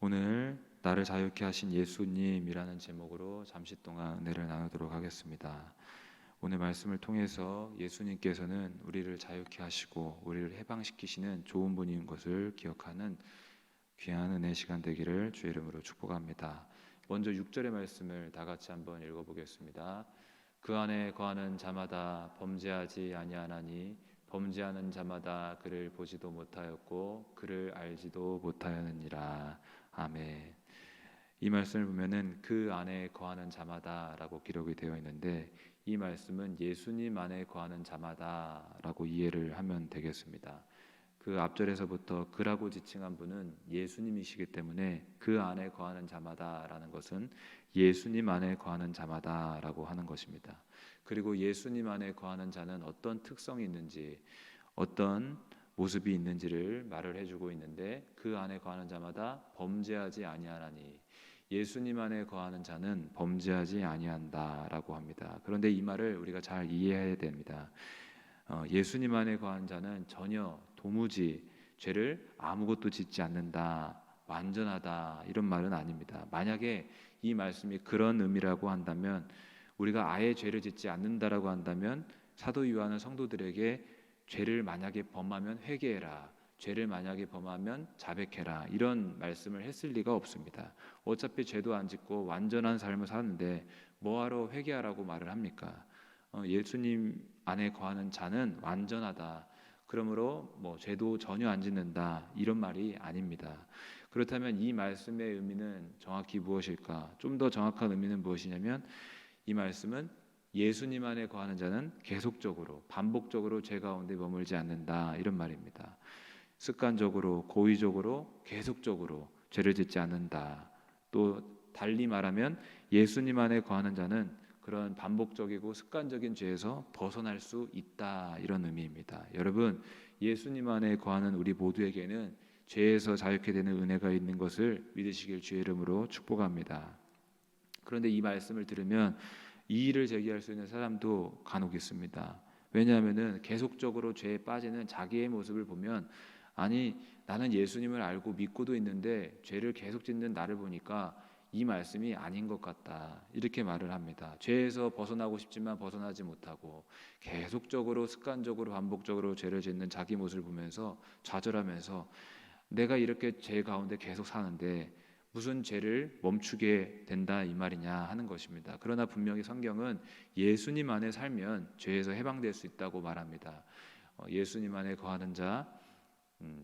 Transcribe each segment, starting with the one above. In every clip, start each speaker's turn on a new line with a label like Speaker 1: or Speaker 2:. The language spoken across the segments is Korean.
Speaker 1: 오늘 나를 자유케 하신 예수님이라는 제목으로 잠시 동안 은혜를 나누도록 하겠습니다. 오늘 말씀을 통해서 예수님께서는 우리를 자유케 하시고 우리를 해방시키시는 좋은 분인 것을 기억하는 귀한 은혜 시간 되기를 주의 이름으로 축복합니다. 먼저 6절의 말씀을 다 같이 한번 읽어보겠습니다. 그 안에 거하는 자마다 범죄하지 아니하나니 범죄하는 자마다 그를 보지도 못하였고 그를 알지도 못하였느니라. 아멘. 이 말씀을 보면은 그 안에 거하는 자마다라고 기록이 되어 있는데 이 말씀은 예수님 안에 거하는 자마다라고 이해를 하면 되겠습니다. 그 앞절에서부터 그라고 지칭한 분은 예수님이시기 때문에 그 안에 거하는 자마다라는 것은 예수님 안에 거하는 자마다라고 하는 것입니다. 그리고 예수님 안에 거하는 자는 어떤 특성이 있는지 어떤 모습이 있는지를 말을 해주고 있는데 그 안에 거하는 자마다 범죄하지 아니하나니 예수님 안에 거하는 자는 범죄하지 아니한다라고 합니다. 그런데 이 말을 우리가 잘 이해해야 됩니다. 예수님 안에 거하는 자는 전혀 도무지 죄를 아무것도 짓지 않는다, 완전하다 이런 말은 아닙니다. 만약에 이 말씀이 그런 의미라고 한다면 우리가 아예 죄를 짓지 않는다라고 한다면 사도 요한은 성도들에게 죄를 만약에 범하면 회개해라, 죄를 만약에 범하면 자백해라 이런 말씀을 했을 리가 없습니다. 어차피 죄도 안 짓고 완전한 삶을 사는데 뭐하러 회개하라고 말을 합니까? 예수님 안에 거하는 자는 완전하다, 그러므로 죄도 전혀 안 짓는다 이런 말이 아닙니다. 그렇다면 이 말씀의 의미는 정확히 무엇일까? 좀 더 정확한 의미는 무엇이냐면 이 말씀은 예수님 안에 거하는 자는 계속적으로 반복적으로 죄 가운데 머물지 않는다 이런 말입니다. 습관적으로 고의적으로 계속적으로 죄를 짓지 않는다. 또 달리 말하면 예수님 안에 거하는 자는 그런 반복적이고 습관적인 죄에서 벗어날 수 있다 이런 의미입니다. 여러분, 예수님 안에 거하는 우리 모두에게는 죄에서 자유케 되는 은혜가 있는 것을 믿으시길 주의 이름으로 축복합니다. 그런데 이 말씀을 들으면 이의를 제기할 수 있는 사람도 간혹 있습니다. 왜냐하면은 계속적으로 죄에 빠지는 자기의 모습을 보면 아니 나는 예수님을 알고 믿고도 있는데 죄를 계속 짓는 나를 보니까 이 말씀이 아닌 것 같다 이렇게 말을 합니다. 죄에서 벗어나고 싶지만 벗어나지 못하고 계속적으로 습관적으로 반복적으로 죄를 짓는 자기 모습을 보면서 좌절하면서 내가 이렇게 죄 가운데 계속 사는데 무슨 죄를 멈추게 된다 이 말이냐 하는 것입니다. 그러나 분명히 성경은 예수님 안에 살면 죄에서 해방될 수 있다고 말합니다. 예수님 안에 거하는 자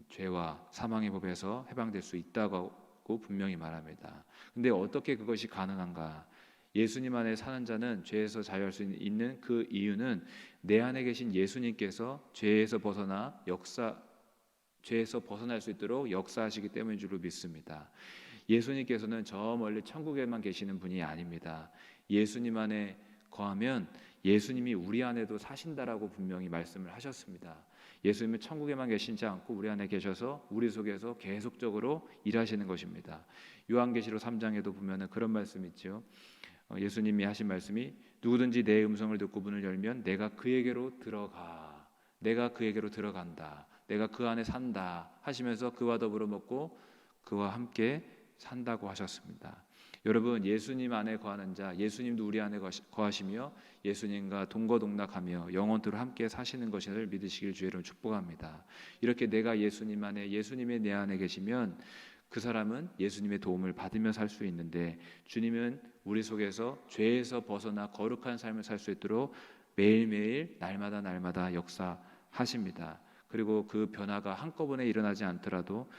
Speaker 1: 죄와 사망의 법에서 해방될 수 있다고 분명히 말합니다. 근데 어떻게 그것이 가능한가? 예수님 안에 사는 자는 죄에서 자유할 수 있는 그 이유는 내 안에 계신 예수님께서 죄에서 벗어날 수 있도록 역사하시기 때문인 줄로 믿습니다. 예수님께서는 저 멀리 천국에만 계시는 분이 아닙니다. 예수님 안에 거하면 예수님이 우리 안에도 사신다라고 분명히 말씀을 하셨습니다. 예수님은 천국에만 계시지 않고 우리 안에 계셔서 우리 속에서 계속적으로 일하시는 것입니다. 요한계시록 3장에도 보면은 그런 말씀이 있죠. 예수님이 하신 말씀이 누구든지 내 음성을 듣고 문을 열면 내가 그에게로 들어가, 내가 그에게로 들어간다, 내가 그 안에 산다 하시면서 그와 더불어 먹고 그와 함께 산다고 하셨습니다. 여러분, 예수님 안에 거하는 자, 예수님도 우리 안에 거하시며 예수님과 동거동락하며 영원토록 함께 사시는 것을 믿으시길 주의로 축복합니다. 이렇게 내가 예수님 안에, 예수님의 내 안에 계시면 그 사람은 예수님의 도움을 받으며 살 수 있는데 주님은 우리 속에서 죄에서 벗어나 거룩한 삶을 살 수 있도록 매일매일 날마다 역사하십니다. 그리고 그 변화가 한꺼번에 일어나지 않더라도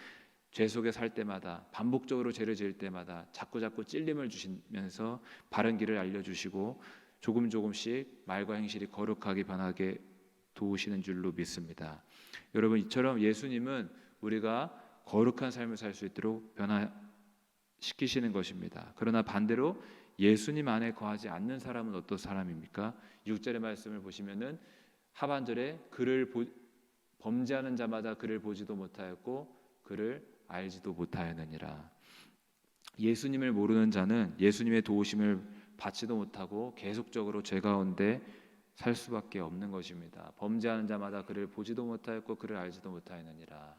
Speaker 1: 죄 속에 살 때마다 반복적으로 죄를 지을 때마다 자꾸 찔림을 주시면서 바른 길을 알려주시고 조금씩 말과 행실이 거룩하게 변하게 도우시는 줄로 믿습니다. 여러분, 이처럼 예수님은 우리가 거룩한 삶을 살 수 있도록 변화시키시는 것입니다. 그러나 반대로 예수님 안에 거하지 않는 사람은 어떤 사람입니까? 6절의 말씀을 보시면은 하반절에 범죄하는 자마다 그를 보지도 못하였고 그를 알지도 못하였느니라. 예수님을 모르는 자는 예수님의 도우심을 받지도 못하고 계속적으로 죄 가운데 살 수밖에 없는 것입니다. 범죄하는 자마다 그를 보지도 못하였고 그를 알지도 못하였느니라.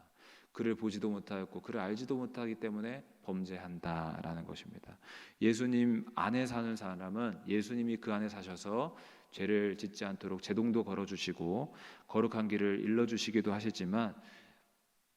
Speaker 1: 그를 보지도 못하였고 그를 알지도 못하기 때문에 범죄한다라는 것입니다. 예수님 안에 사는 사람은 예수님이 그 안에 사셔서 죄를 짓지 않도록 제동도 걸어주시고 거룩한 길을 일러주시기도 하시지만,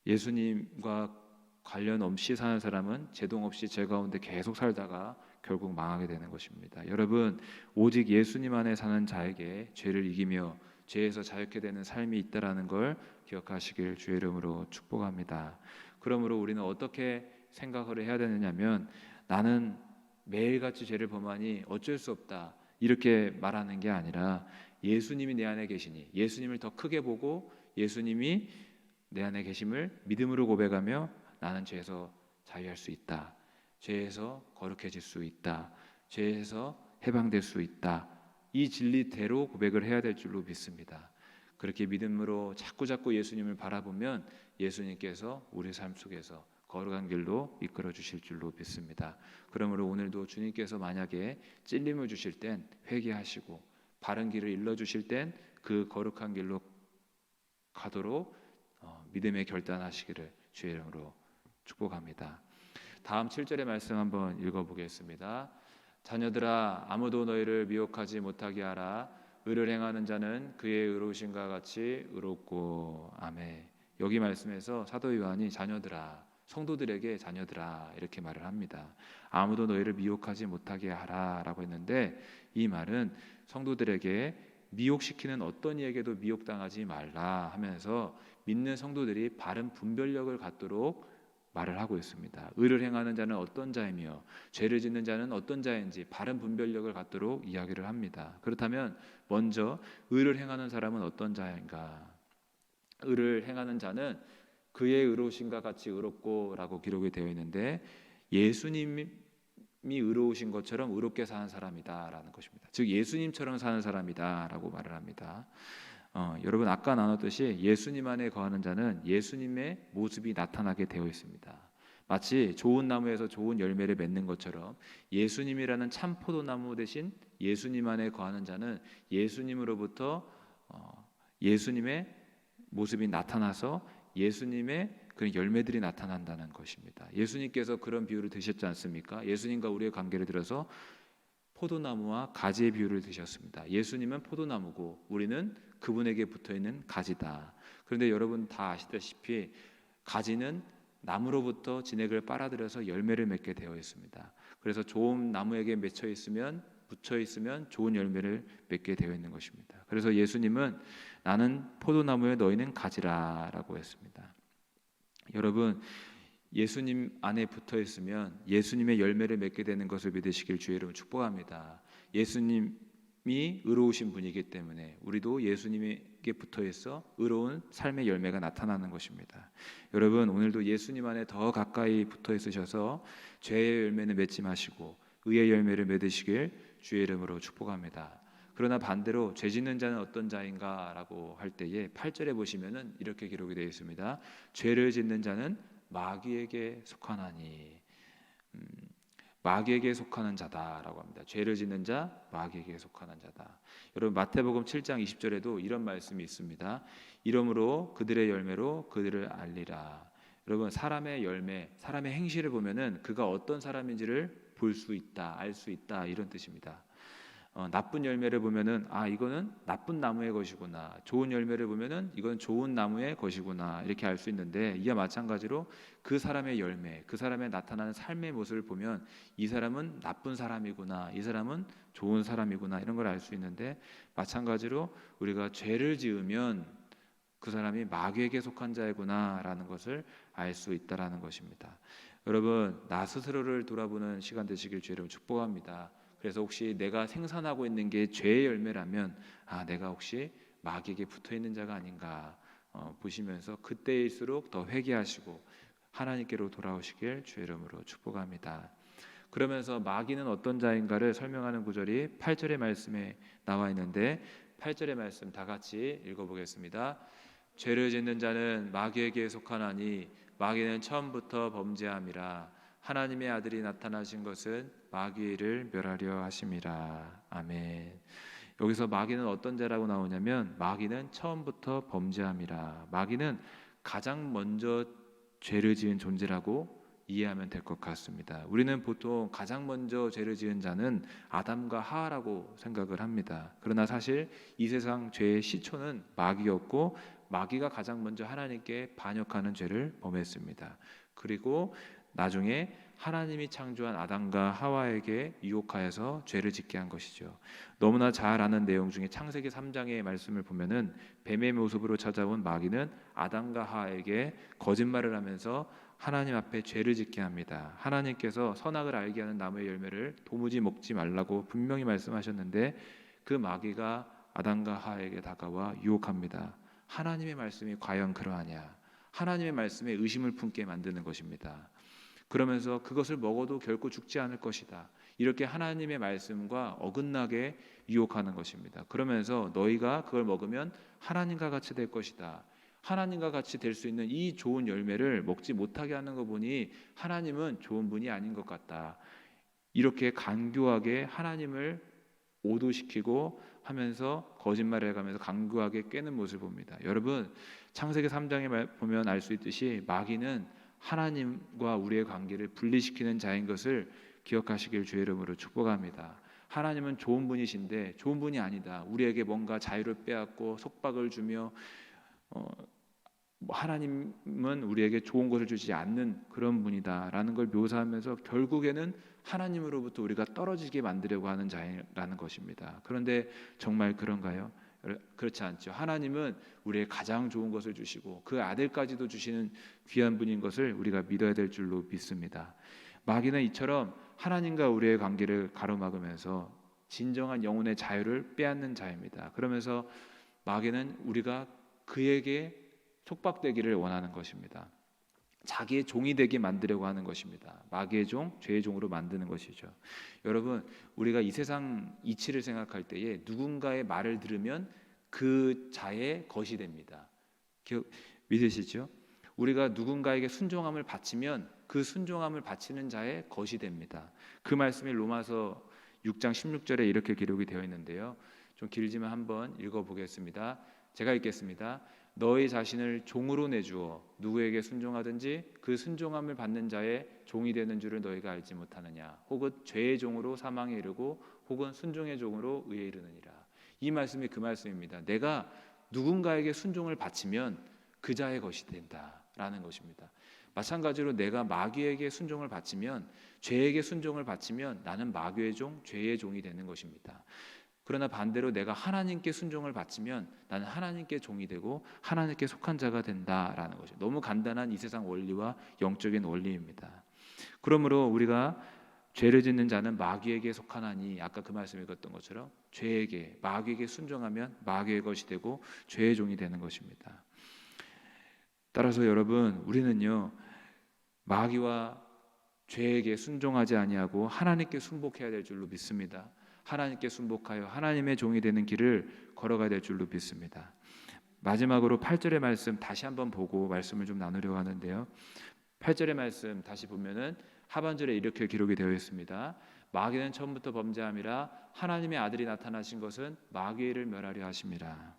Speaker 1: 예수님과 관련 없이 사는 사람은 제동 없이 죄 가운데 계속 살다가 결국 망하게 되는 것입니다. 여러분, 오직 예수님 안에 사는 자에게 죄를 이기며 죄에서 자유케 되는 삶이 있다라는 걸 기억하시길 주의 이름으로 축복합니다. 그러므로 우리는 어떻게 생각을 해야 되느냐면, 나는 매일같이 죄를 범하니 어쩔 수 없다 이렇게 말하는 게 아니라, 예수님이 내 안에 계시니 예수님을 더 크게 보고 예수님이 내 안에 계심을 믿음으로 고백하며 나는 죄에서 자유할 수 있다, 죄에서 거룩해질 수 있다, 죄에서 해방될 수 있다, 이 진리대로 고백을 해야 될 줄로 믿습니다. 그렇게 믿음으로 자꾸자꾸 예수님을 바라보면 예수님께서 우리 삶 속에서 거룩한 길로 이끌어 주실 줄로 믿습니다. 그러므로 오늘도 주님께서 만약에 찔림을 주실 땐 회개하시고 바른 길을 일러 주실 땐 그 거룩한 길로 가도록 믿음의 결단하시기를 주의 이름으로 축복합니다. 다음 7절의 말씀 한번 읽어보겠습니다. 자녀들아, 아무도 너희를 미혹하지 못하게 하라. 의를 행하는 자는 그의 의로우심과 같이 의롭고. 아멘. 여기 말씀에서 사도 요한이 자녀들아, 성도들에게 자녀들아 이렇게 말을 합니다. 아무도 너희를 미혹하지 못하게 하라 라고 했는데, 이 말은 성도들에게 미혹시키는 어떤 이에게도 미혹당하지 말라 하면서 믿는 성도들이 바른 분별력을 갖도록 말을 하고 있습니다. 의를 행하는 자는 어떤 자이며 죄를 짓는 자는 어떤 자인지 바른 분별력을 갖도록 이야기를 합니다. 그렇다면 먼저 의를 행하는 사람은 어떤 자인가? 의를 행하는 자는 그의 의로우심과 같이 의롭고 라고 기록이 되어 있는데, 예수님이 의로우신 것처럼 의롭게 사는 사람이다 라는 것입니다. 즉 예수님처럼 사는 사람이다 라고 말을 합니다. 여러분, 아까 나눴듯이 예수님 안에 거하는 자는 예수님의 모습이 나타나게 되어 있습니다. 마치 좋은 나무에서 좋은 열매를 맺는 것처럼 예수님이라는 참 포도나무 대신 예수님 안에 거하는 자는 예수님으로부터 예수님의 모습이 나타나서 예수님의 그런 열매들이 나타난다는 것입니다. 예수님께서 그런 비유를 드셨지 않습니까? 예수님과 우리의 관계를 들어서 포도나무와 가지의 비유를 드셨습니다. 예수님은 포도나무고 우리는 그분에게 붙어있는 가지다. 그런데 여러분 다 아시다시피 가지는 나무로부터 진액을 빨아들여서 열매를 맺게 되어 있습니다. 그래서 좋은 나무에게 맺혀 있으면, 붙여 있으면 좋은 열매를 맺게 되어 있는 것입니다. 그래서 예수님은 나는 포도나무에 너희는 가지라라고 했습니다. 여러분, 예수님 안에 붙어 있으면 예수님의 열매를 맺게 되는 것을 믿으시길 주의 이름으로 축복합니다. 예수님이 의로우신 분이기 때문에 우리도 예수님에게 붙어 있어 의로운 삶의 열매가 나타나는 것입니다. 여러분, 오늘도 예수님 안에 더 가까이 붙어 있으셔서 죄의 열매는 맺지 마시고 의의 열매를 맺으시길 주의 이름으로 축복합니다. 그러나 반대로 죄 짓는 자는 어떤 자인가라고 할 때에 8절에 보시면은 이렇게 기록이 되어 있습니다. 죄를 짓는 자는 마귀에게 속하나니, 마귀에게 속하는 자다라고 합니다. 죄를 짓는 자, 마귀에게 속하는 자다. 여러분, 마태복음 7장 20절에도 이런 말씀이 있습니다. 이러므로 그들의 열매로 그들을 알리라. 여러분, 사람의 열매, 사람의 행실을 보면은 그가 어떤 사람인지를 볼 수 있다, 알 수 있다, 이런 뜻입니다. 나쁜 열매를 보면은 이거는 나쁜 나무의 것이구나, 좋은 열매를 보면은 이건 좋은 나무의 것이구나, 이렇게 알 수 있는데, 이와 마찬가지로 그 사람의 열매, 그 사람의 나타나는 삶의 모습을 보면 이 사람은 나쁜 사람이구나, 이 사람은 좋은 사람이구나, 이런 걸 알 수 있는데, 마찬가지로 우리가 죄를 지으면 그 사람이 마귀에게 속한 자이구나라는 것을 알 수 있다라는 것입니다. 여러분, 나 스스로를 돌아보는 시간 되시길 주의로 축복합니다. 그래서 혹시 내가 생산하고 있는 게 죄의 열매라면 내가 혹시 마귀에게 붙어있는 자가 아닌가 보시면서 그때일수록 더 회개하시고 하나님께로 돌아오시길 주의 이름으로 축복합니다. 그러면서 마귀는 어떤 자인가를 설명하는 구절이 8절의 말씀에 나와 있는데, 8절의 말씀 다 같이 읽어보겠습니다. 죄를 짓는 자는 마귀에게 속하나니 마귀는 처음부터 범죄함이라. 하나님의 아들이 나타나신 것은 마귀를 멸하려 하심이라. 아멘. 여기서 마귀는 어떤 자라고 나오냐면, 마귀는 처음부터 범죄함이라. 마귀는 가장 먼저 죄를 지은 존재라고 이해하면 될 것 같습니다. 우리는 보통 가장 먼저 죄를 지은 자는 아담과 하와라고 생각을 합니다. 그러나 사실 이 세상 죄의 시초는 마귀였고, 마귀가 가장 먼저 하나님께 반역하는 죄를 범했습니다. 그리고 나중에 하나님이 창조한 아담과 하와에게 유혹하여서 죄를 짓게 한 것이죠. 너무나 잘 아는 내용 중에 창세기 3장의 말씀을 보면은 뱀의 모습으로 찾아온 마귀는 아담과 하와에게 거짓말을 하면서 하나님 앞에 죄를 짓게 합니다. 하나님께서 선악을 알게 하는 나무의 열매를 도무지 먹지 말라고 분명히 말씀하셨는데, 그 마귀가 아담과 하와에게 다가와 유혹합니다. 하나님의 말씀이 과연 그러하냐? 하나님의 말씀에 의심을 품게 만드는 것입니다. 그러면서 그것을 먹어도 결코 죽지 않을 것이다, 이렇게 하나님의 말씀과 어긋나게 유혹하는 것입니다. 그러면서 너희가 그걸 먹으면 하나님과 같이 될 것이다, 하나님과 같이 될 수 있는 이 좋은 열매를 먹지 못하게 하는 거 보니 하나님은 좋은 분이 아닌 것 같다, 이렇게 간교하게 하나님을 오도시키고 하면서 거짓말을 해가면서 간교하게 꿰는 모습을 봅니다. 여러분, 창세기 3장에 보면 알 수 있듯이 마귀는 하나님과 우리의 관계를 분리시키는 자인 것을 기억하시길 주의 이름으로 축복합니다. 하나님은 좋은 분이신데 좋은 분이 아니다, 우리에게 뭔가 자유를 빼앗고 속박을 주며 하나님은 우리에게 좋은 것을 주지 않는 그런 분이다라는 걸 묘사하면서 결국에는 하나님으로부터 우리가 떨어지게 만들려고 하는 자라는 것입니다. 그런데 정말 그런가요? 그렇지 않죠. 하나님은 우리의 가장 좋은 것을 주시고 그 아들까지도 주시는 귀한 분인 것을 우리가 믿어야 될 줄로 믿습니다. 마귀는 이처럼 하나님과 우리의 관계를 가로막으면서 진정한 영혼의 자유를 빼앗는 자입니다. 그러면서 마귀는 우리가 그에게 속박되기를 원하는 것입니다. 자기의 종이 되게 만들려고 하는 것입니다. 마귀의 종, 죄의 종으로 만드는 것이죠. 여러분, 우리가 이 세상 이치를 생각할 때에 누군가의 말을 들으면 그 자의 것이 됩니다. 믿으시죠? 우리가 누군가에게 순종함을 바치면 그 순종함을 바치는 자의 것이 됩니다. 그 말씀이 로마서 6장 16절에 이렇게 기록이 되어 있는데요. 좀 길지만 한번 읽어보겠습니다. 제가 읽겠습니다. 너희 자신을 종으로 내주어 누구에게 순종하든지 그 순종함을 받는 자의 종이 되는 줄을 너희가 알지 못하느냐? 혹은 죄의 종으로 사망에 이르고 혹은 순종의 종으로 의에 이르느니라. 이 말씀이 그 말씀입니다. 내가 누군가에게 순종을 바치면 그 자의 것이 된다라는 것입니다. 마찬가지로 내가 마귀에게 순종을 바치면, 죄에게 순종을 바치면 나는 마귀의 종, 죄의 종이 되는 것입니다. 그러나 반대로 내가 하나님께 순종을 바치면 나는 하나님께 종이 되고 하나님께 속한 자가 된다라는 것이죠. 너무 간단한 이 세상 원리와 영적인 원리입니다. 그러므로 우리가 죄를 짓는 자는 마귀에게 속하나니, 아까 그 말씀 읽었던 것처럼 죄에게, 마귀에게 순종하면 마귀의 것이 되고 죄의 종이 되는 것입니다. 따라서 여러분, 우리는요 마귀와 죄에게 순종하지 아니하고 하나님께 순복해야 될 줄로 믿습니다. 하나님께 순복하여 하나님의 종이 되는 길을 걸어가야 될 줄로 믿습니다. 마지막으로 8절의 말씀 다시 한번 보고 말씀을 좀 나누려고 하는데요. 8절의 말씀 다시 보면은 하반절에 이렇게 기록이 되어 있습니다. 마귀는 처음부터 범죄함이라 하나님의 아들이 나타나신 것은 마귀를 멸하려 하심이라.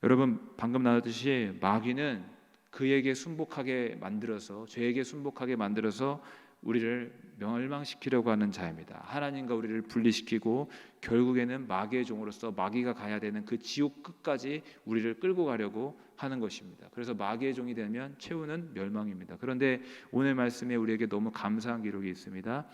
Speaker 1: 여러분, 방금 나눴듯이 마귀는 그에게 순복하게 만들어서, 죄에게 순복하게 만들어서 우리를 멸망시키려고 하는 자입니다. 하나님과 우리를 분리시키고 결국에는 마귀의 종으로서 마귀가 가야 되는 그 지옥 끝까지 우리를 끌고 가려고 하는 것입니다. 그래서 마귀의 종이 되면 최후는 멸망입니다. 그런데 오늘 말씀에 우리에게 너무 감사한 기록이 있습니다.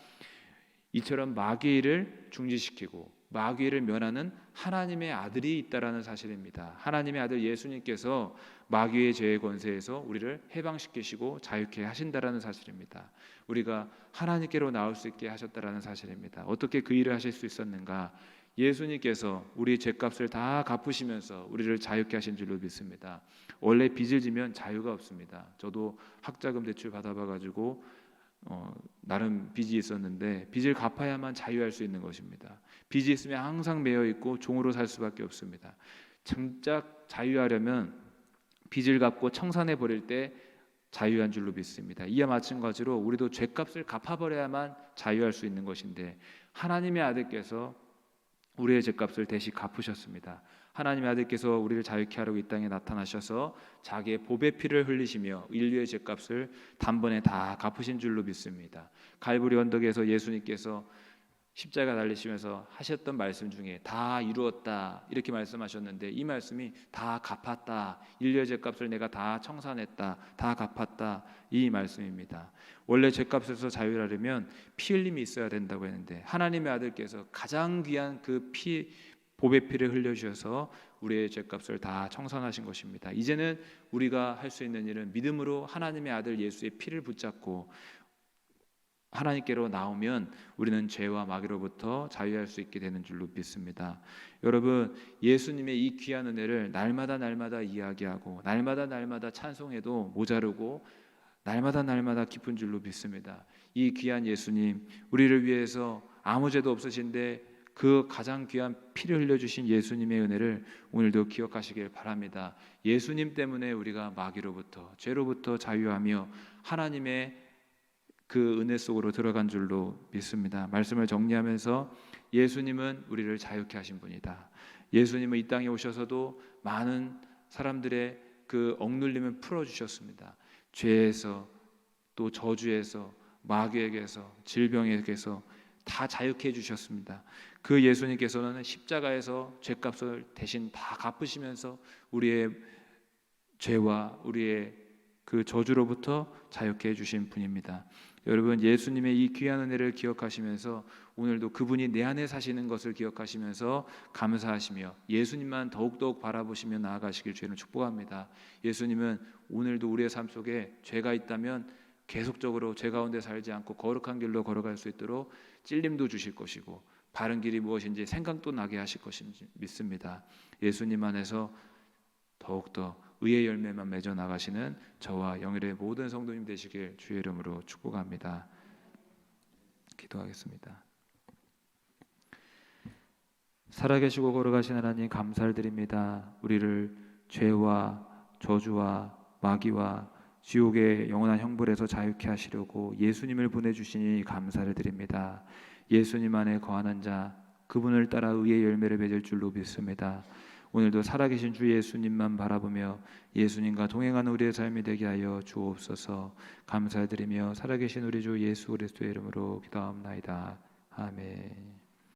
Speaker 1: 이처럼 마귀를 중지시키고 마귀를 멸하는 하나님의 아들이 있다라는 사실입니다. 하나님의 아들 예수님께서 마귀의 죄의 권세에서 우리를 해방시키시고 자유케 하신다라는 사실입니다. 우리가 하나님께로 나올 수 있게 하셨다라는 사실입니다. 어떻게 그 일을 하실 수 있었는가? 예수님께서 우리 죄값을 다 갚으시면서 우리를 자유케 하신 줄로 믿습니다. 원래 빚을 지면 자유가 없습니다. 저도 학자금 대출 받아봐가지고 나름 빚이 있었는데 빚을 갚아야만 자유할 수 있는 것입니다. 빚이 있으면 항상 매여 있고 종으로 살 수밖에 없습니다. 정작 자유하려면 빚을 갚고 청산해 버릴 때 자유한 줄로 믿습니다. 이와 마찬가지로 우리도 죄값을 갚아버려야만 자유할 수 있는 것인데 하나님의 아들께서 우리의 죄값을 대신 갚으셨습니다. 하나님의 아들께서 우리를 자유케 하려고 이 땅에 나타나셔서 자기의 보배 피를 흘리시며 인류의 죄값을 단번에 다 갚으신 줄로 믿습니다. 갈보리 언덕에서 예수님께서 십자가 달리시면서 하셨던 말씀 중에 다 이루었다 이렇게 말씀하셨는데, 이 말씀이 다 갚았다, 인류의 죄값을 내가 다 청산했다, 다 갚았다, 이 말씀입니다. 원래 죄값에서 자유하려면 피 흘림이 있어야 된다고 했는데, 하나님의 아들께서 가장 귀한 그 보배 피를 흘려주셔서 우리의 죄값을 다 청산하신 것입니다. 이제는 우리가 할 수 있는 일은 믿음으로 하나님의 아들 예수의 피를 붙잡고 하나님께로 나오면 우리는 죄와 마귀로부터 자유할 수 있게 되는 줄로 믿습니다. 여러분, 예수님의 이 귀한 은혜를 날마다 이야기하고 날마다 찬송해도 모자르고 날마다 깊은 줄로 믿습니다. 이 귀한 예수님, 우리를 위해서 아무 죄도 없으신데 그 가장 귀한 피를 흘려주신 예수님의 은혜를 오늘도 기억하시길 바랍니다. 예수님 때문에 우리가 마귀로부터, 죄로부터 자유하며 하나님의 그 은혜 속으로 들어간 줄로 믿습니다. 말씀을 정리하면서 예수님은 우리를 자유케 하신 분이다. 예수님은 이 땅에 오셔서도 많은 사람들의 그 억눌림을 풀어주셨습니다. 죄에서, 또 저주에서, 마귀에게서, 질병에게서 다 자유케 해주셨습니다. 그 예수님께서는 십자가에서 죄값을 대신 다 갚으시면서 우리의 죄와 우리의 그 저주로부터 자유케 해주신 분입니다. 여러분, 예수님의 이 귀한 은혜를 기억하시면서 오늘도 그분이 내 안에 사시는 것을 기억하시면서 감사하시며 예수님만 더욱더욱 바라보시며 나아가시길 주님을 축복합니다. 예수님은 오늘도 우리의 삶 속에 죄가 있다면 계속적으로 죄 가운데 살지 않고 거룩한 길로 걸어갈 수 있도록 찔림도 주실 것이고, 바른 길이 무엇인지 생각도 나게 하실 것인지 믿습니다. 예수님 안에서 더욱더 의의 열매만 맺어 나가시는 저와 영일의 모든 성도님 되시길 주의 이름으로 축복합니다. 기도하겠습니다. 살아계시고 걸어가신 하나님, 감사를 드립니다. 우리를 죄와 저주와 마귀와 지옥의 영원한 형벌에서 자유케 하시려고 예수님을 보내주시니 감사를 드립니다. 예수님 안에 거하는 자, 그분을 따라 의의 열매를 맺을 줄로 믿습니다. 오늘도 살아계신 주 예수님만 바라보며 예수님과 동행하는 우리의 삶이 되게 하여 주옵소서. 감사드리며 살아계신 우리 주 예수 그리스도의 이름으로 기도합나이다. 아멘.